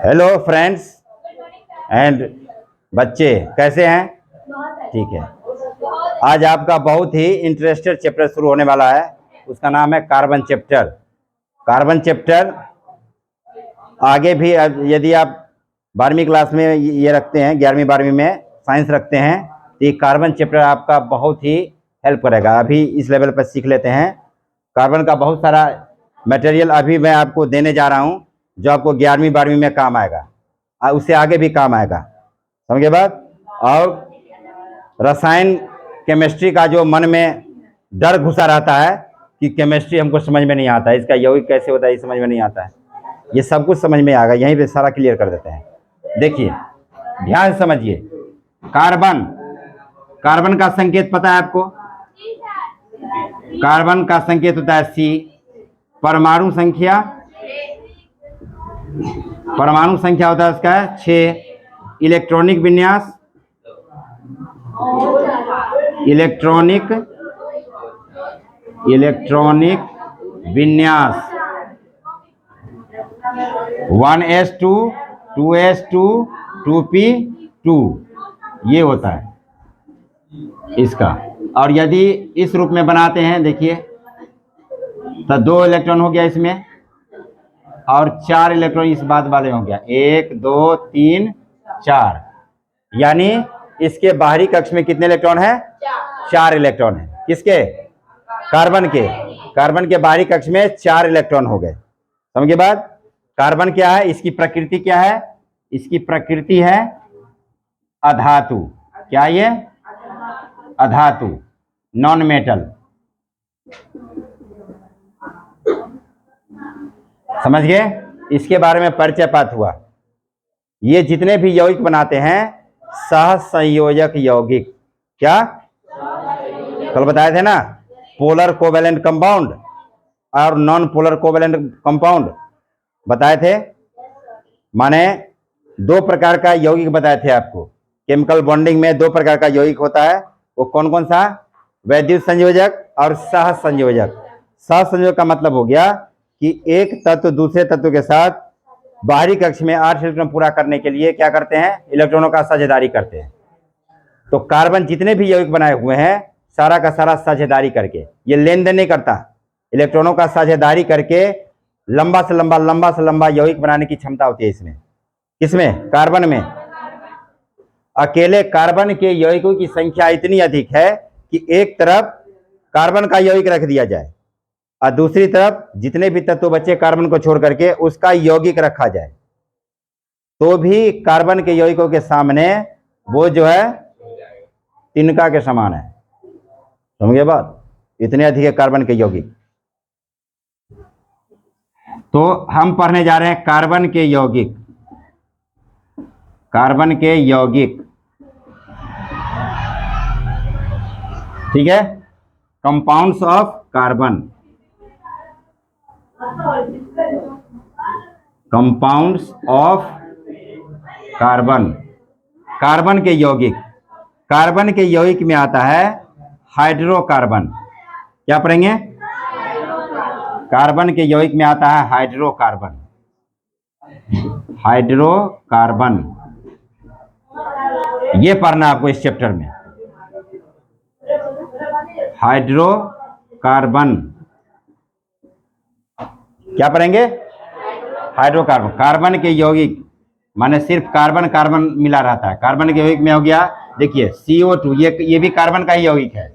Hello friends and बच्चे, कैसे हैं? ठीक है। आज आपका बहुत ही इंटरेस्टेड चैप्टर शुरू होने वाला है। उसका नाम है कार्बन चैप्टर। कार्बन चैप्टर आगे भी यदि आप 12वीं क्लास में ये रखते हैं, 11वीं 12वीं में साइंस रखते हैं, तो ये कार्बन चैप्टर आपका बहुत ही हेल्प करेगा। अभी इस लेवल पर सीख लेते हैं। कार्बन का बहुत सारा मटेरियल अभी मैं आपको देने जा रहा हूँ, जो आपको 11वीं 12वीं में काम आएगा, उससे आगे भी काम आएगा। समझे बात? और रसायन केमिस्ट्री का जो मन में डर घुसा रहता है कि केमिस्ट्री हमको समझ में नहीं आता है, इसका यौगिक कैसे होता है ये समझ में नहीं आता है, ये सब कुछ समझ में आएगा। यहीं पे सारा क्लियर कर देते हैं। देखिए, ध्यान से समझिए। कार्बन, कार्बन का संकेत पता है आपको? कार्बन का संकेत होता है C। परमाणु संख्या, परमाणु संख्या होता है इसका 6। इलेक्ट्रॉनिक विन्यास, इलेक्ट्रॉनिक विन्यास 1s2 2s2 2p2 ये होता है इसका। और यदि इस रूप में बनाते हैं, देखिए, तो 2 इलेक्ट्रॉन हो गया इसमें और 4 इलेक्ट्रॉन इस बाद वाले हो गया। 1 2 3 4, यानी इसके बाहरी कक्ष में कितने इलेक्ट्रॉन है? 4 इलेक्ट्रॉन है। किसके? कार्बन के। कार्बन के बाहरी कक्ष में 4 इलेक्ट्रॉन हो गए। समझिए बात? कार्बन क्या है? इसकी प्रकृति क्या है? इसकी प्रकृति है अधातु। क्या ये? अधातु, नॉन मेटल। समझ गए? इसके बारे में परिचय पाठ हुआ। ये जितने भी यौगिक बनाते हैं सहसंयोजक यौगिक। क्या कल बताए थे ना? पोलर कोवेलेंट कंपाउंड और नॉन पोलर कोवेलेंट कंपाउंड बताए थे। माने 2 प्रकार का यौगिक बताए थे आपको। केमिकल बॉन्डिंग में 2 प्रकार का यौगिक होता है। वो कौन कौन सा? वैद्युत संयोजक और सहसंयोजक। सहसंयोजक का मतलब हो गया कि एक तत्व दूसरे तत्व के साथ बाहरी कक्ष में 8 इलेक्ट्रॉन पूरा करने के लिए क्या करते हैं? इलेक्ट्रॉनों का साझेदारी करते हैं। तो कार्बन जितने भी यौगिक बनाए हुए हैं सारा का सारा साझेदारी करके, ये लेन देन नहीं करता, इलेक्ट्रॉनों का साझेदारी करके लंबा से लंबा यौगिक बनाने की क्षमता होती है इसमें। किसमें? कार्बन में। अकेले कार्बन के यौगिकों की संख्या इतनी अधिक है कि एक तरफ कार्बन का यौगिक रख दिया जाए और दूसरी तरफ जितने भी तत्व बचे कार्बन को छोड़ करके उसका यौगिक रखा जाए, तो भी कार्बन के यौगिकों के सामने वो जो है तिनका के समान है। समझे बात? इतने अधिक है कार्बन के यौगिक। तो हम पढ़ने जा रहे हैं कार्बन के यौगिक। कार्बन के यौगिक, ठीक है? Compounds of carbon, compounds of carbon. Carbon के यौगिक, कार्बन के यौगिक में आता है हाइड्रोकार्बन। क्या पढ़ेंगे? कार्बन के यौगिक में आता है हाइड्रोकार्बन। हाइड्रोकार्बन ये पढ़ना आपको इस चैप्टर में। हाइड्रोकार्बन क्या पढ़ेंगे? हाइड्रोकार्बन। कार्बन के यौगिक माने सिर्फ कार्बन कार्बन मिला रहता है। कार्बन के यौगिक में हो गया, देखिए, CO2, ये भी कार्बन का ही यौगिक है।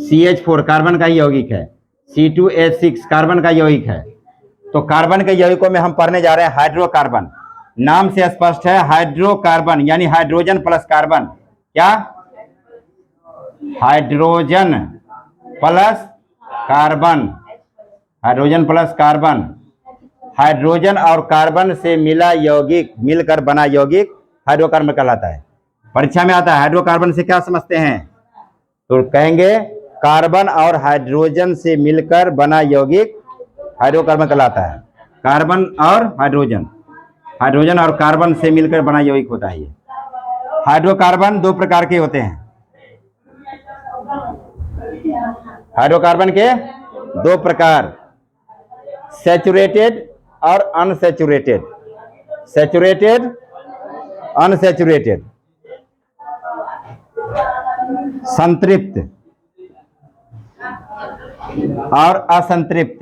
CH4 कार्बन का ही यौगिक है। C2H6 कार्बन का यौगिक है। तो कार्बन के यौगिकों में हम पढ़ने जा रहे हैं हाइड्रोकार्बन। नाम से स्पष्ट है, हाइड्रोकार्बन यानी हाइड्रोजन प्लस कार्बन। क्या? Hydrogen plus carbon. Hydrogen plus carbon, hydrogen और कार्बन से मिला यौगिक, मिलकर बना यौगिक हाइड्रोकार्बन कहलाता है। परीक्षा में आता है हाइड्रोकार्बन से क्या समझते हैं? तो कहेंगे कार्बन और हाइड्रोजन से मिलकर बना यौगिक हाइड्रोकार्बन कहलाता है। कार्बन और हाइड्रोजन, हाइड्रोजन और कार्बन से मिलकर बना यौगिक होता है ये। हाइड्रोकार्बन 2 प्रकार के होते हैं। हाइड्रोकार्बन के 2 प्रकार, सैचुरेटेड और अनसैचुरेटेड, सैचुरेटेड अनसैचुरेटेड, संतृप्त और असंतृप्त,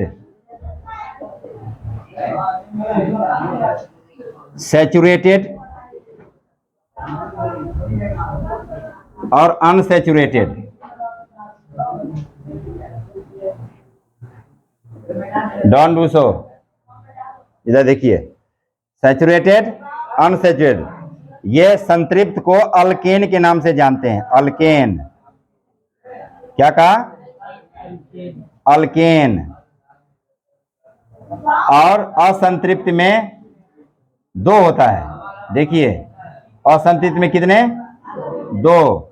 सैचुरेटेड और अनसैचुरेटेड। Don't do so. इधर देखिए, सैचुरेटेड अनसैचुरेटेड, ये संतृप्त को अल्केन के नाम से जानते हैं। अल्केन, क्या कहा? अल्केन। और असंतृप्त में दो होता है। देखिए, असंतृप्त में कितने? दो,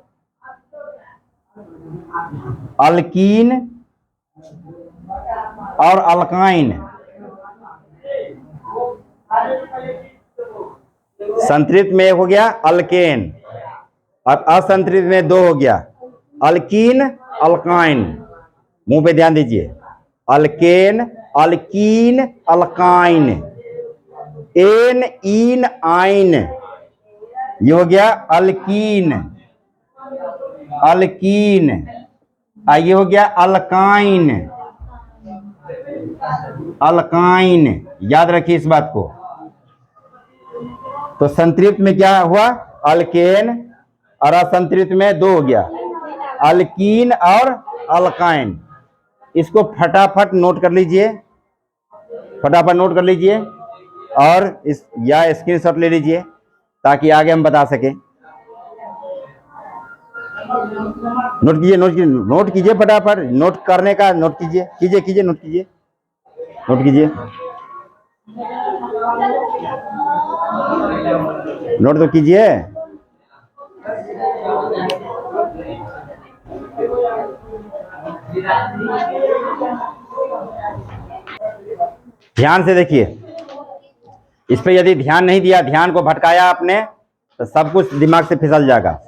अल्कीन और अल्काइन। संतृप्त में एक हो गया अल्केन और असंतृप्त में दो हो गया, अल्कीन अल्काइन। मुंह पे ध्यान दीजिए, अल्केन अल्कीन अल्काइन, एन इन आइन, ये हो गया अल्कीन, अल्कीन। ये हो गया अल्काइन, अल्काइन। याद रखिए इस बात को। तो संतृप्त में क्या हुआ? अल्केन, और असंतृप्त में दो हो गया, अल्कीन और अल्काइन। इसको फटाफट नोट कर लीजिए, फटाफट नोट कर लीजिए, और इस या स्क्रीनशॉट ले लीजिए ताकि आगे हम बता सकें। नोट कीजिए, नोट कीजिए, नोट कीजिए फटाफट। नोट करने का नोट कीजिए, कीजिए कीजिए, नोट कीजिए, नोट कीजिए, नोट तो कीजिए। ध्यान से देखिए, इस पे यदि ध्यान नहीं दिया, ध्यान को भटकाया आपने, तो सब कुछ दिमाग से फिसल जाएगा।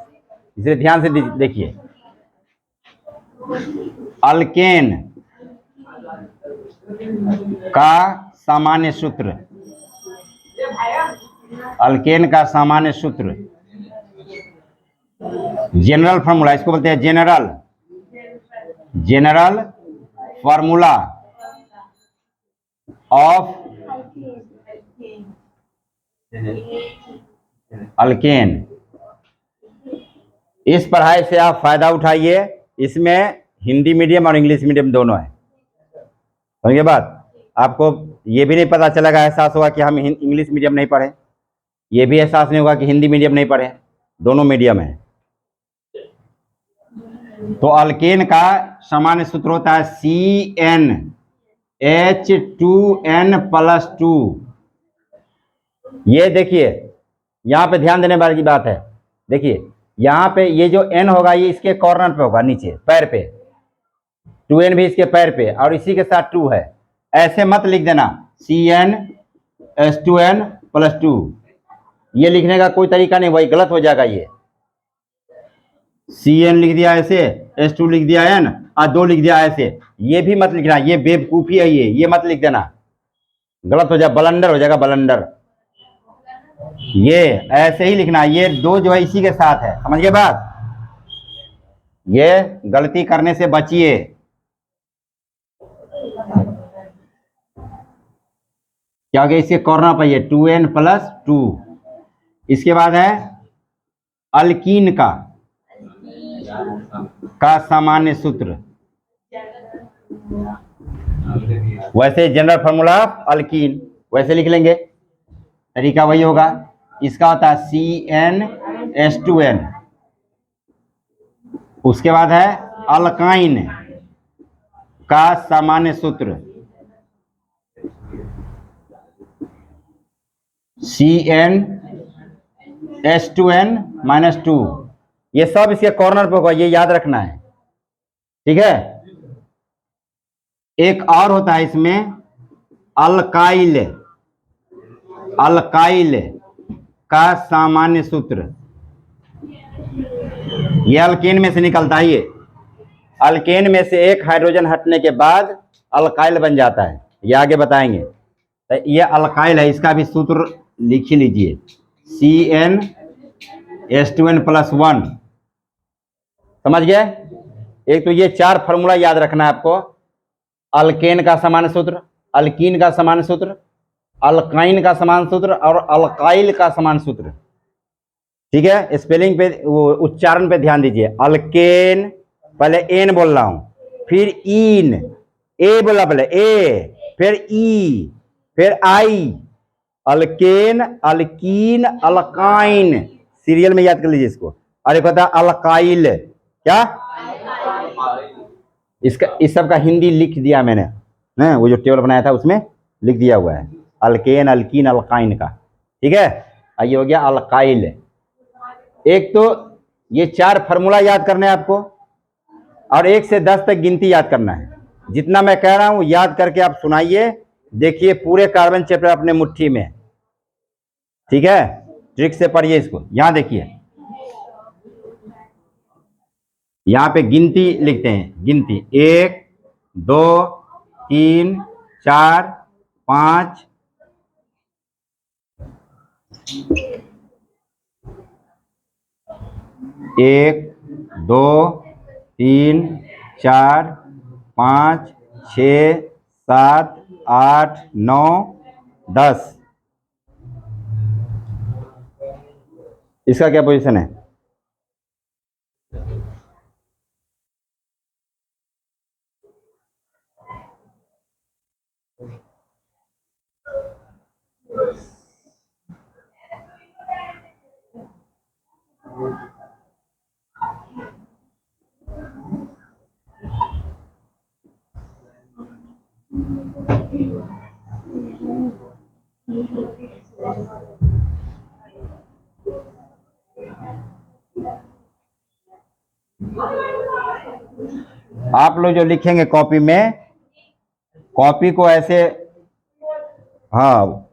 इसलिए ध्यान से देखिए। अल्केन का सामान्य सूत्र, अल्केन का सामान्य सूत्र, जनरल फॉर्मूला, इसको बोलते हैं general, general formula of alkane. इस पढ़ाई से आप फायदा उठाइए। इसमें हिंदी मीडियम और इंग्लिश मीडियम दोनों है। समझिए बात। आपको ये भी नहीं पता चलेगा, एहसास होगा कि हम इंग्लिश मीडियम नहीं पढ़े, ये भी एहसास नहीं होगा कि हिंदी मीडियम नहीं पढ़े, दोनों मीडियम है। तो अल्केन का सामान्य सूत्र होता है CnH2n+2। ये देखिए, यहाँ पे ध्यान देने वाली बात है। देखिए, यहाँ पे ये जो n होगा, ये इसके कॉर्नर पे होगा, नीचे पैर पे। 2n भी इसके पैर पे, और इसी के साथ 2 है। ऐसे मत लिख देना CnH2n+2, ये लिखने का कोई तरीका नहीं, वही गलत हो जाएगा। ये Cn लिख दिया ऐसे, H2 लिख दिया n, और 2 लिख दिया ऐसे, ये भी मत लिखना, ये बेवकूफी है। ये मत लिख देना, गलत हो जाएगा, बलंडर हो जाएगा, बलंडर। ये ऐसे ही लिखना, ये 2 जो है इसी के साथ है। समझ गए बात? ये गलती करने से बचिए। क्या हो गया? इसके कॉर्नर पर ये 2n+2। इसके बाद है अल्कीन का सामान्य सूत्र, वैसे जनरल फॉर्मूला अल्कीन वैसे लिख लेंगे, तरीका वही होगा। इसका होता है CnH2n। उसके बाद है अल्काइन का सामान्य सूत्र CnH2n-2। ये सब इसके कॉर्नर पे होगा, ये याद रखना है, ठीक है। एक और होता है इसमें अल्काइल, अल्काइल का सामान्य सूत्र। ये अल्केन में से निकलता है। ये अल्केन में से एक हाइड्रोजन हटने के बाद अल्काइल बन जाता है। ये आगे बताएंगे। तो ये अल्काइल है, इसका भी सूत्र लिख ही लीजिए, CnH2n+1। समझ गए? एक तो ये 4 फॉर्मूला याद रखना है आपको। अल्केन का समान सूत्र, अल्कीन का समान सूत्र, अल्काइन का समान सूत्र और अल्काइल का समान सूत्र। ठीक है, स्पेलिंग पे, उच्चारण पे ध्यान दीजिए। अल्केन, पहले एन बोल रहा हूं, फिर इन, ए बोला पहले ए, फिर ई, फिर आई। अल्केन, अल्कीन, अल्काइन, सीरियल में याद कर लीजिए इसको। और एक होता है अल्काइल, क्या? इसका, इस सब का हिंदी लिख दिया मैंने, ना वो जो टेबल बनाया था उसमें लिख दिया हुआ है, अल्केन, अल्कीन, अल्काइन का। ठीक है, ये हो गया अल्काइल। एक तो ये 4 फार्मूला याद करने हैं आपको, और 1 से 10 तक गिनती याद करना है। जितना मैं कह रहा हूं याद करके आप सुनाइए, देखिए पूरे कार्बन चैप्टर अपने मुट्ठी में। ठीक है, ट्रिक से पढ़िए इसको। यहां देखिए, यहां पे गिनती लिखते हैं, गिनती 1 2 3 4 5 1 2 3 4 5 6 7 8 9 10। इसका क्या पोजीशन है? आप लोग जो लिखेंगे कॉपी में, कॉपी को ऐसे, हाँ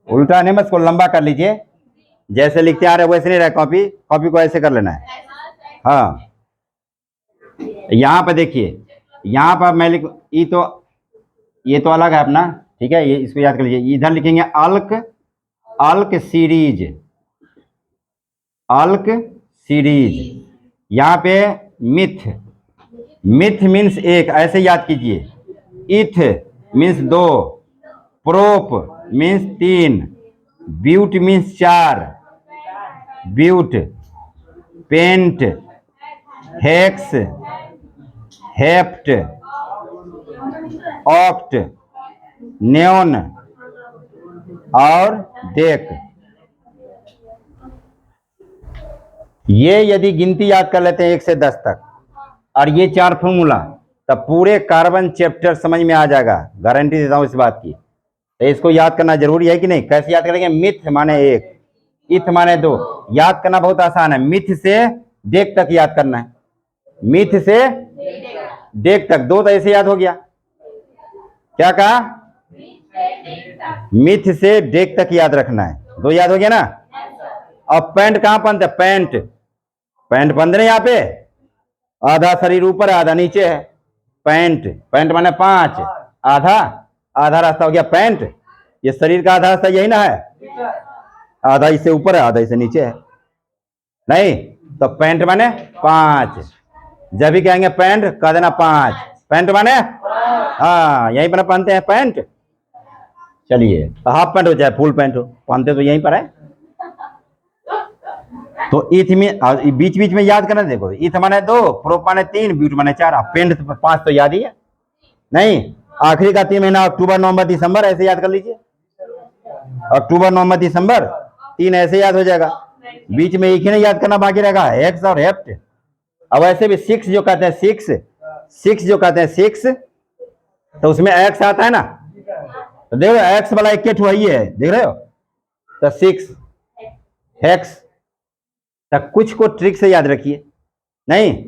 उल्टा नहीं, बस को लंबा कर लीजिए। जैसे लिखते आ रहे वैसे नहीं रहे, कॉपी, कॉपी को ऐसे कर लेना है। हाँ, यहाँ पर देखिए, यहाँ पर मैं लिख, ये तो अलग है अपना, ठीक है, ये इसको याद कर लीजिए। इधर लिखेंगे अल्क, अल्क सीरीज, अल्क सीरीज। यहाँ पे मिथ, मिथ मीन्स 1, ऐसे याद कीजिए। Eth means 2, prop means 3, but means 4, but, pent, hex, hept, oct, non और डेक। ये यदि गिनती याद कर लेते हैं 1 से 10 तक, और ये 4 फॉर्मूला, तब पूरे कार्बन चैप्टर समझ में आ जाएगा, गारंटी देता हूं इस बात की। तो इसको याद करना जरूरी है कि नहीं? कैसे याद करेंगे? मिथ माने 1, इथ माने 2। याद करना बहुत आसान है, मिथ से डेक तक याद करना है, मिथ से डेक तक। 2 तो ऐसे याद हो गया, क्या कहा? मिथ से डेक तक याद रखना है, 2 याद हो गया ना। अब पैंट कहां पहनते? पैंट, पैंट पहनते हैं यहाँ पे, आधा शरीर ऊपर आधा नीचे है, पैंट, पैंट माने 5, आधा, आधा रास्ता हो गया पैंट। ये शरीर का आधा रास्ता यही ना है, आधा इससे ऊपर है आधा इससे नीचे है, नहीं तो पैंट माने 5। जब भी कहेंगे पैंट कह देना 5, पैंट माने, हाँ यहीं पर पहनते हैं पैंट। चलिए, हाफ पैंट हो चाहे फुल पैंट हो, पहनते तो यहीं पर है। तो इथ में बीच बीच में याद करना, देखो इथ माने 2, प्रोप माने 3, ब्यूट माने 4, पेंट 5 तो याद ही है। नहीं, आखिरी का 3 महीना अक्टूबर नवंबर दिसंबर, ऐसे याद कर लीजिए, अक्टूबर नवंबर दिसंबर 3 ऐसे याद हो जाएगा। बीच में एक ही नहीं याद करना बाकी रहेगा, एक्स और हेप्ट। अब ऐसे भी 6 जो कहते हैं, 6 जो कहते हैं 6, तो उसमें एक्स आता है ना, तो देखो एक्स वाला एक ही है, देख रहे हो, तो 6 हेक्स तक। कुछ को ट्रिक से याद रखिए, नहीं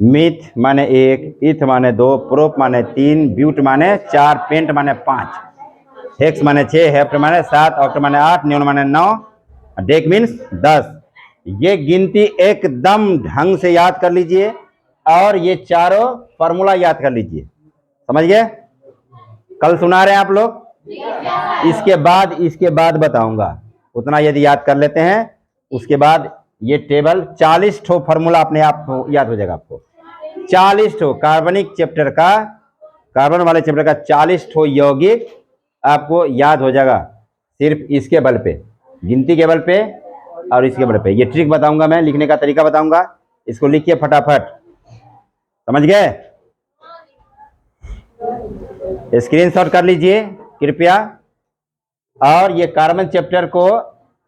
मिथ माने 1, इथ माने 2, प्रोप माने 3, ब्यूट माने 4, पेंट माने 5, हेक्स माने 6, हेप्ट माने 7, ऑक्ट माने 8, न्योन माने 9, डेक मीन्स 10। ये गिनती एकदम ढंग से याद कर लीजिए, और ये चारों फॉर्मूला याद कर लीजिए। समझ गए? कल सुना रहे हैं आप लोग। इसके बाद बताऊंगा, उतना यदि याद कर लेते हैं उसके बाद ये टेबल 40 ठो फॉर्मूला अपने आप याद हो जाएगा आपको। 40 ठो कार्बनिक चैप्टर का, कार्बन वाले चैप्टर का 40 ठो यौगिक आपको याद हो जाएगा सिर्फ इसके बल पे, गिनती के बल पे और इसके बल पे। ये ट्रिक बताऊंगा मैं, लिखने का तरीका बताऊंगा, इसको लिखिए फटाफट, समझ गए? स्क्रीनशॉट कर लीजिए कृपया। और ये कार्बन चैप्टर को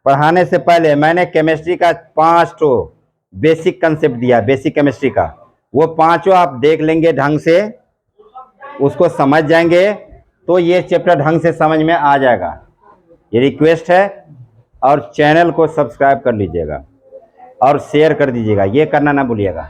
पढ़ाने से पहले मैंने केमिस्ट्री का 5 ठो बेसिक कंसेप्ट दिया, बेसिक केमिस्ट्री का, वो 5 आप देख लेंगे ढंग से, उसको समझ जाएंगे तो ये चैप्टर ढंग से समझ में आ जाएगा। ये रिक्वेस्ट है। और चैनल को सब्सक्राइब कर लीजिएगा और शेयर कर दीजिएगा, ये करना ना भूलिएगा।